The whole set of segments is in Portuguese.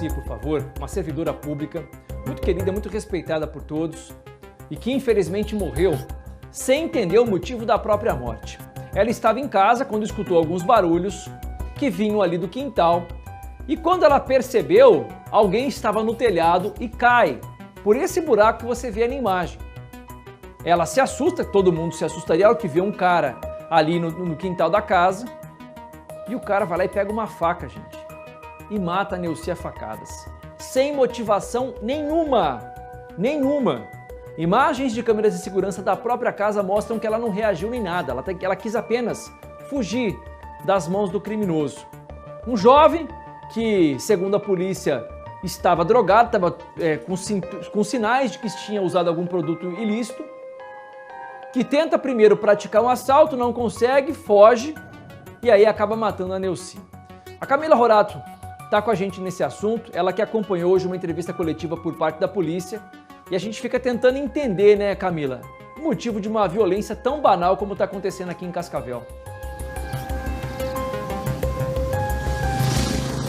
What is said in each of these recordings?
Neuci, por favor, uma servidora pública, muito querida, muito respeitada por todos e que infelizmente morreu sem entender o motivo da própria morte. Ela estava em casa quando escutou alguns barulhos que vinham ali do quintal e quando ela percebeu, alguém estava no telhado e cai por esse buraco que você vê na imagem. Ela se assusta, todo mundo se assustaria ao que vê um cara ali no quintal da casa e o cara vai lá e pega uma faca, gente, e mata a Neuci a facadas, sem motivação nenhuma. Imagens de câmeras de segurança da própria casa mostram que ela não reagiu nem nada, ela quis apenas fugir das mãos do criminoso. Um jovem que, segundo a polícia, estava drogado, estava com sinais de que tinha usado algum produto ilícito, que tenta primeiro praticar um assalto, não consegue, foge e aí acaba matando a Neuci. A Camila Horato está com a gente nesse assunto, ela que acompanhou hoje uma entrevista coletiva por parte da polícia e a gente fica tentando entender, né, Camila, o motivo de uma violência tão banal como está acontecendo aqui em Cascavel.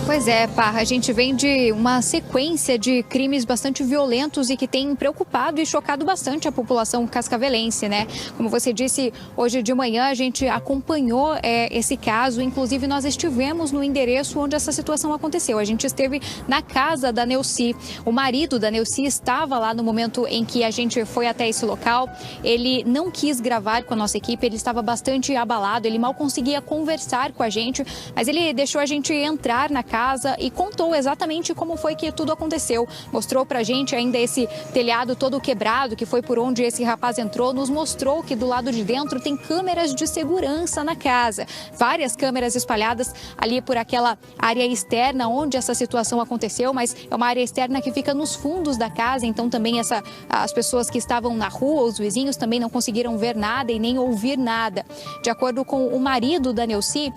Pois é, Parra, a gente vem de uma sequência de crimes bastante violentos e que tem preocupado e chocado bastante a população cascavelense, né? Como você disse, hoje de manhã a gente acompanhou esse caso, inclusive nós estivemos no endereço onde essa situação aconteceu. A gente esteve na casa da Neuci, o marido da Neuci estava lá no momento em que a gente foi até esse local. Ele não quis gravar com a nossa equipe, ele estava bastante abalado, ele mal conseguia conversar com a gente, mas ele deixou a gente entrar na casa e contou exatamente como foi que tudo aconteceu. Mostrou pra gente ainda esse telhado todo quebrado, que foi por onde esse rapaz entrou, nos mostrou que do lado de dentro tem câmeras de segurança na casa. Várias câmeras espalhadas ali por aquela área externa onde essa situação aconteceu, mas é uma área externa que fica nos fundos da casa, então também as pessoas que estavam na rua, os vizinhos, também não conseguiram ver nada e nem ouvir nada. De acordo com o marido da Neuci,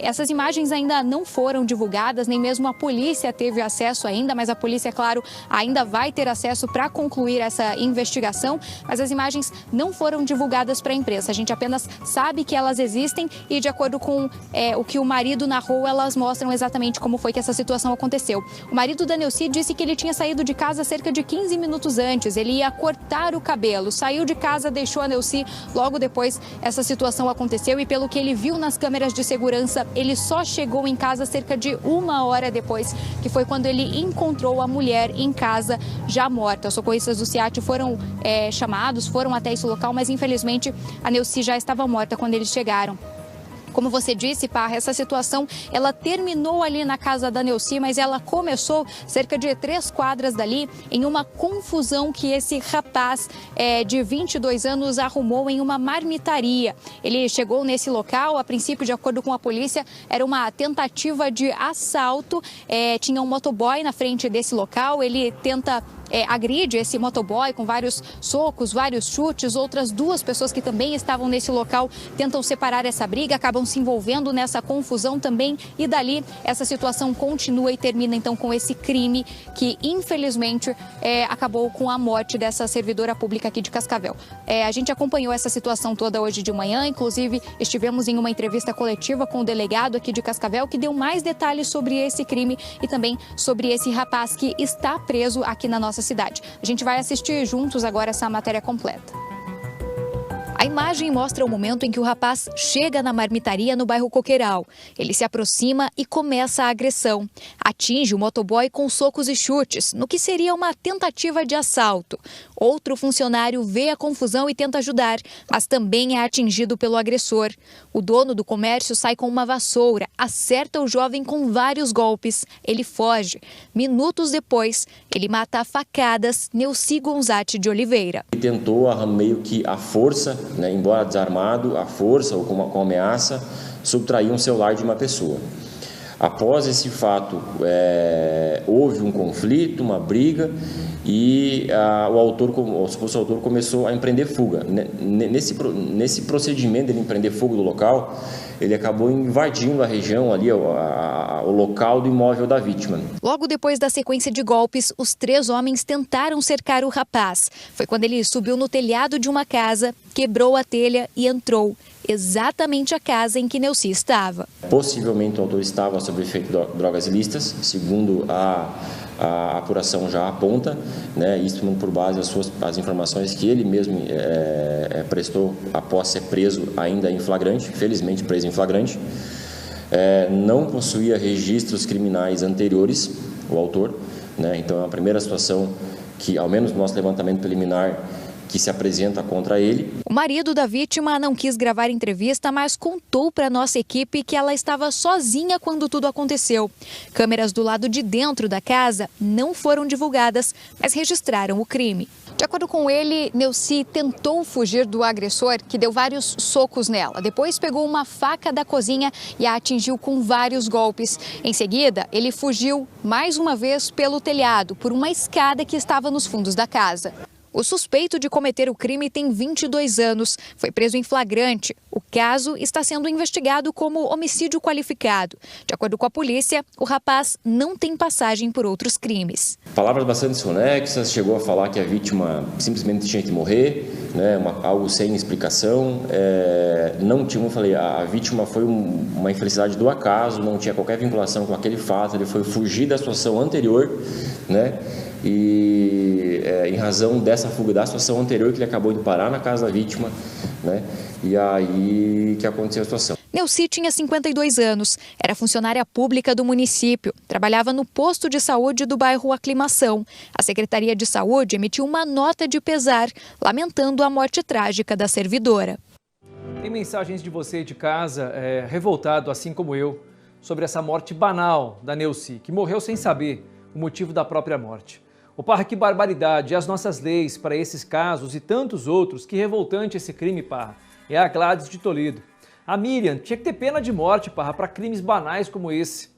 essas imagens ainda não foram divulgadas, nem mesmo a polícia teve acesso ainda, mas a polícia, é claro, ainda vai ter acesso para concluir essa investigação, mas as imagens não foram divulgadas para a imprensa. A gente apenas sabe que elas existem e, de acordo com o que o marido narrou, elas mostram exatamente como foi que essa situação aconteceu. O marido da Neuci disse que ele tinha saído de casa cerca de 15 minutos antes, ele ia cortar o cabelo, saiu de casa, deixou a Neuci, logo depois essa situação aconteceu e, pelo que ele viu nas câmeras de segurança, ele só chegou em casa cerca de uma hora depois, que foi quando ele encontrou a mulher em casa já morta. Os socorristas do SEAT foram chamados, foram até esse local, mas infelizmente a Neuci já estava morta quando eles chegaram. Como você disse, Parra, essa situação ela terminou ali na casa da Neuci, mas ela começou cerca de 3 quadras dali em uma confusão que esse rapaz de 22 anos arrumou em uma marmitaria. Ele chegou nesse local, a princípio, de acordo com a polícia, era uma tentativa de assalto, tinha um motoboy na frente desse local, ele tenta agride esse motoboy com vários socos, vários chutes. Outras 2 pessoas que também estavam nesse local tentam separar essa briga, acabam se envolvendo nessa confusão também e dali essa situação continua e termina então com esse crime que infelizmente acabou com a morte dessa servidora pública aqui de Cascavel. A gente acompanhou essa situação toda hoje de manhã, inclusive estivemos em uma entrevista coletiva com o delegado aqui de Cascavel que deu mais detalhes sobre esse crime e também sobre esse rapaz que está preso aqui na nossa cidade. A gente vai assistir juntos agora essa matéria completa. A imagem mostra o momento em que o rapaz chega na marmitaria no bairro Coqueiral. Ele se aproxima e começa a agressão. Atinge o motoboy com socos e chutes, no que seria uma tentativa de assalto. Outro funcionário vê a confusão e tenta ajudar, mas também é atingido pelo agressor. O dono do comércio sai com uma vassoura, acerta o jovem com vários golpes. Ele foge. Minutos depois, ele mata a facadas Neuci Gonzatti de Oliveira. Ele tentou meio que a força, embora desarmado, a força ou com ameaça, subtrair um celular de uma pessoa. Após esse fato, houve um conflito, uma briga e o suposto autor começou a empreender fuga. Nesse procedimento de empreender fuga do local, ele acabou invadindo a região ali, o local do imóvel da vítima. Logo depois da sequência de golpes, os 3 homens tentaram cercar o rapaz. Foi quando ele subiu no telhado de uma casa, quebrou a telha e entrou. exatamente a casa em que Neuci estava. Possivelmente o autor estava sob efeito de drogas ilícitas, segundo a apuração já aponta, né, isso por base das informações que ele mesmo prestou após ser preso ainda em flagrante, felizmente preso em flagrante. Não possuía registros criminais anteriores, o autor, né, então é a primeira situação que, ao menos no nosso levantamento preliminar, que se apresenta contra ele. O marido da vítima não quis gravar entrevista, mas contou para nossa equipe que ela estava sozinha quando tudo aconteceu. Câmeras do lado de dentro da casa não foram divulgadas, mas registraram o crime. De acordo com ele, Neuci tentou fugir do agressor, que deu vários socos nela. Depois pegou uma faca da cozinha e a atingiu com vários golpes. Em seguida, ele fugiu mais uma vez pelo telhado, por uma escada que estava nos fundos da casa. O suspeito de cometer o crime tem 22 anos. Foi preso em flagrante. O caso está sendo investigado como homicídio qualificado. De acordo com a polícia, o rapaz não tem passagem por outros crimes. Palavras bastante desconexas, chegou a falar que a vítima simplesmente tinha que morrer, né, algo sem explicação. Não tinha, como eu falei, a vítima foi uma infelicidade do acaso, não tinha qualquer vinculação com aquele fato, ele foi fugir da situação anterior, né? E em razão dessa fuga da situação anterior que ele acabou de parar na casa da vítima, né? E aí que aconteceu a situação. Neuci tinha 52 anos, era funcionária pública do município, trabalhava no posto de saúde do bairro Aclimação. A Secretaria de Saúde emitiu uma nota de pesar, lamentando a morte trágica da servidora. Tem mensagens de você de casa, revoltado, assim como eu, sobre essa morte banal da Neuci, que morreu sem saber o motivo da própria morte. Ô Parra, que barbaridade! E as nossas leis para esses casos e tantos outros, que revoltante esse crime, Parra. É a Gladys de Toledo. A Miriam tinha que ter pena de morte, Parra, para crimes banais como esse.